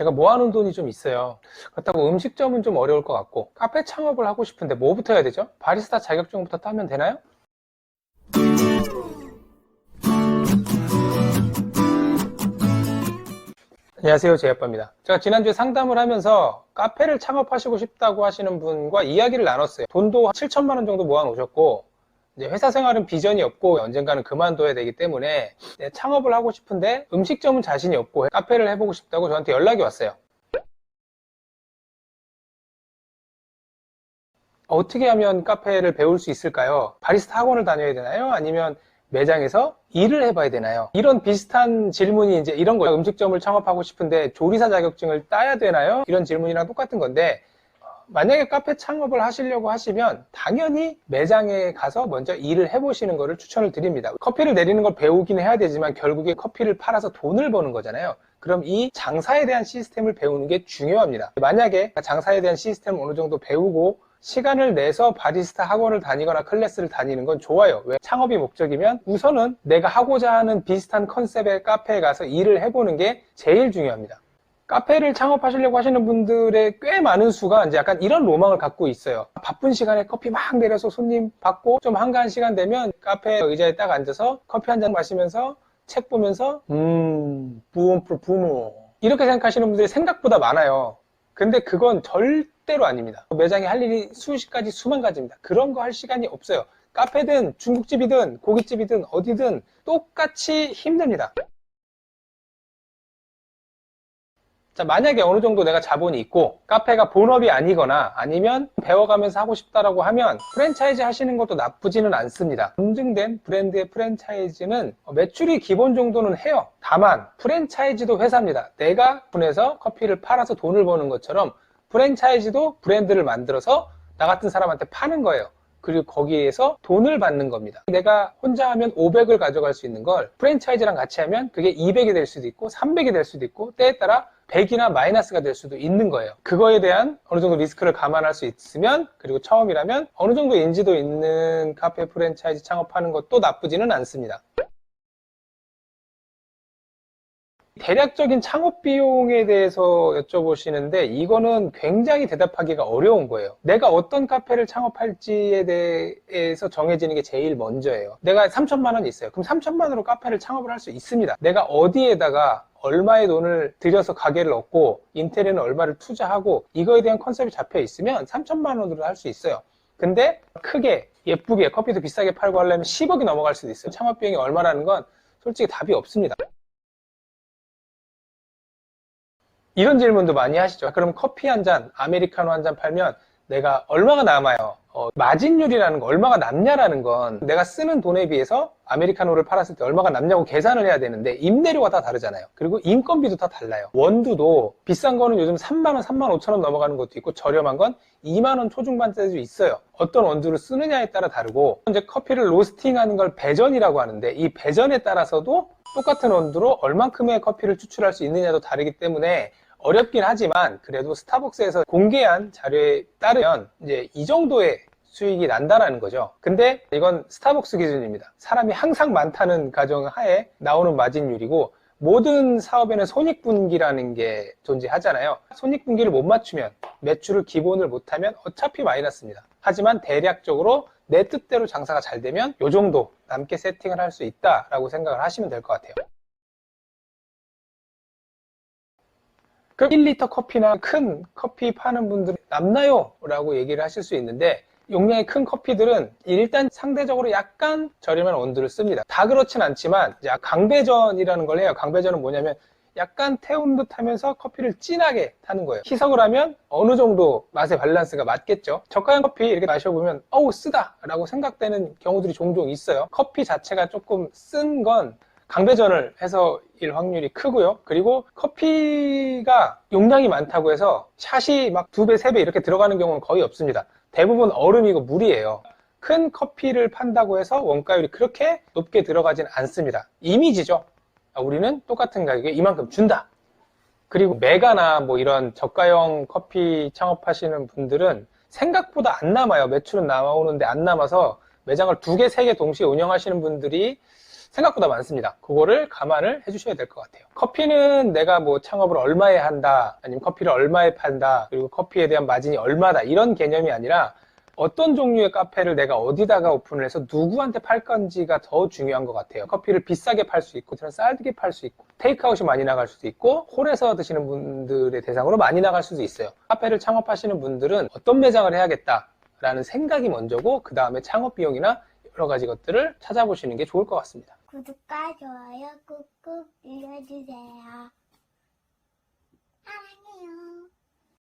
제가 모아놓은 돈이 좀 있어요. 그렇다고 음식점은 좀 어려울 것 같고, 카페 창업을 하고 싶은데 뭐부터 해야 되죠? 바리스타 자격증부터 따면 되나요? 안녕하세요, 제이아빠입니다. 제가 지난주에 상담을 하면서 카페를 창업하시고 싶다고 하시는 분과 이야기를 나눴어요. 돈도 7천만 원 정도 모아놓으셨고, 이제 회사 생활은 비전이 없고 언젠가는 그만둬야 되기 때문에 창업을 하고 싶은데 음식점은 자신이 없고 카페를 해보고 싶다고 저한테 연락이 왔어요. 어떻게 하면 카페를 배울 수 있을까요? 바리스타 학원을 다녀야 되나요? 아니면 매장에서 일을 해봐야 되나요? 이런 비슷한 질문이 이제 이런 거예요. 음식점을 창업하고 싶은데 조리사 자격증을 따야 되나요? 이런 질문이랑 똑같은 건데, 만약에 카페 창업을 하시려고 하시면 당연히 매장에 가서 먼저 일을 해보시는 것을 추천을 드립니다. 커피를 내리는 걸 배우긴 해야 되지만 결국에 커피를 팔아서 돈을 버는 거잖아요. 그럼 이 장사에 대한 시스템을 배우는 게 중요합니다. 만약에 장사에 대한 시스템을 어느 정도 배우고 시간을 내서 바리스타 학원을 다니거나 클래스를 다니는 건 좋아요. 왜? 창업이 목적이면 우선은 내가 하고자 하는 비슷한 컨셉의 카페에 가서 일을 해보는 게 제일 중요합니다. 카페를 창업하시려고 하시는 분들의 꽤 많은 수가 이제 약간 이런 로망을 갖고 있어요. 바쁜 시간에 커피 막 내려서 손님 받고 좀 한가한 시간 되면 카페 의자에 딱 앉아서 커피 한 잔 마시면서 책 보면서 부모 이렇게 생각하시는 분들이 생각보다 많아요. 근데 그건 절대로 아닙니다. 매장에 할 일이 수십 가지 수만 가지입니다. 그런 거 할 시간이 없어요. 카페든 중국집이든 고깃집이든 어디든 똑같이 힘듭니다. 자, 만약에 어느 정도 내가 자본이 있고 카페가 본업이 아니거나 아니면 배워가면서 하고 싶다라고 하면 프랜차이즈 하시는 것도 나쁘지는 않습니다. 검증된 브랜드의 프랜차이즈는 매출이 기본 정도는 해요. 다만 프랜차이즈도 회사입니다. 내가 분해서 커피를 팔아서 돈을 버는 것처럼 프랜차이즈도 브랜드를 만들어서 나 같은 사람한테 파는 거예요. 그리고 거기에서 돈을 받는 겁니다. 내가 혼자 하면 500을 가져갈 수 있는 걸 프랜차이즈랑 같이 하면 그게 200이 될 수도 있고 300이 될 수도 있고 때에 따라 100이나 마이너스가 될 수도 있는 거예요. 그거에 대한 어느 정도 리스크를 감안할 수 있으면, 그리고 처음이라면 어느 정도 인지도 있는 카페 프랜차이즈 창업하는 것도 나쁘지는 않습니다. 대략적인 창업 비용에 대해서 여쭤보시는데 이거는 굉장히 대답하기가 어려운 거예요. 내가 어떤 카페를 창업할지에 대해서 정해지는 게 제일 먼저예요. 내가 3천만 원이 있어요. 그럼 3천만 원으로 카페를 창업을 할 수 있습니다. 내가 어디에다가 얼마의 돈을 들여서 가게를 얻고 인테리어는 얼마를 투자하고 이거에 대한 컨셉이 잡혀 있으면 3천만 원으로 할 수 있어요. 근데 크게 예쁘게 커피도 비싸게 팔고 하려면 10억이 넘어갈 수도 있어요. 창업 비용이 얼마라는 건 솔직히 답이 없습니다. 이런 질문도 많이 하시죠. 그럼 커피 한 잔, 아메리카노 한 잔 팔면 내가 얼마가 남아요? 마진율이라는 거, 얼마가 남냐라는 건 내가 쓰는 돈에 비해서 아메리카노를 팔았을 때 얼마가 남냐고 계산을 해야 되는데 임대료가 다 다르잖아요. 그리고 인건비도 다 달라요. 원두도 비싼 거는 요즘 3만 원, 3만 5천 원 넘어가는 것도 있고 저렴한 건 2만 원 초중반대도 있어요. 어떤 원두를 쓰느냐에 따라 다르고, 이제 커피를 로스팅하는 걸 배전이라고 하는데 이 배전에 따라서도 똑같은 원두로 얼만큼의 커피를 추출할 수 있느냐도 다르기 때문에 어렵긴 하지만 그래도 스타벅스에서 공개한 자료에 따르면 이제 이 정도의 수익이 난다라는 거죠. 근데 이건 스타벅스 기준입니다. 사람이 항상 많다는 가정하에 나오는 마진율이고, 모든 사업에는 손익분기라는 게 존재하잖아요. 손익분기를 못 맞추면, 매출을 기본을 못하면 어차피 마이너스입니다. 하지만 대략적으로 내 뜻대로 장사가 잘 되면 이 정도 남게 세팅을 할 수 있다라고 생각을 하시면 될 것 같아요. 그럼 1리터 커피나 큰 커피 파는 분들은 남나요? 라고 얘기를 하실 수 있는데, 용량이 큰 커피들은 일단 상대적으로 약간 저렴한 원두를 씁니다. 다 그렇진 않지만 이제 강배전이라는 걸 해요. 강배전은 뭐냐면 약간 태운 듯 하면서 커피를 진하게 타는 거예요. 희석을 하면 어느 정도 맛의 밸런스가 맞겠죠. 저가형 커피 이렇게 마셔보면 어우 쓰다 라고 생각되는 경우들이 종종 있어요. 커피 자체가 조금 쓴 건 강배전을 해서 일 확률이 크고요. 그리고 커피가 용량이 많다고 해서 샷이 막 2배, 3배 이렇게 들어가는 경우는 거의 없습니다. 대부분 얼음이고 물이에요. 큰 커피를 판다고 해서 원가율이 그렇게 높게 들어가진 않습니다. 이미지죠. 우리는 똑같은 가격에 이만큼 준다. 그리고 메가나 뭐 이런 저가형 커피 창업하시는 분들은 생각보다 안 남아요. 매출은 나오는데 안 남아서 매장을 2개, 3개 동시에 운영하시는 분들이 생각보다 많습니다. 그거를 감안을 해주셔야 될 것 같아요. 커피는 내가 뭐 창업을 얼마에 한다, 아니면 커피를 얼마에 판다, 그리고 커피에 대한 마진이 얼마다, 이런 개념이 아니라 어떤 종류의 카페를 내가 어디다가 오픈을 해서 누구한테 팔 건지가 더 중요한 것 같아요. 커피를 비싸게 팔 수 있고, 싸게 팔 수 있고, 테이크아웃이 많이 나갈 수도 있고, 홀에서 드시는 분들의 대상으로 많이 나갈 수도 있어요. 카페를 창업하시는 분들은 어떤 매장을 해야겠다라는 생각이 먼저고, 그 다음에 창업 비용이나 여러 가지 것들을 찾아보시는 게 좋을 것 같습니다. 구독과 좋아요 꾹꾹 눌러주세요. 사랑해요.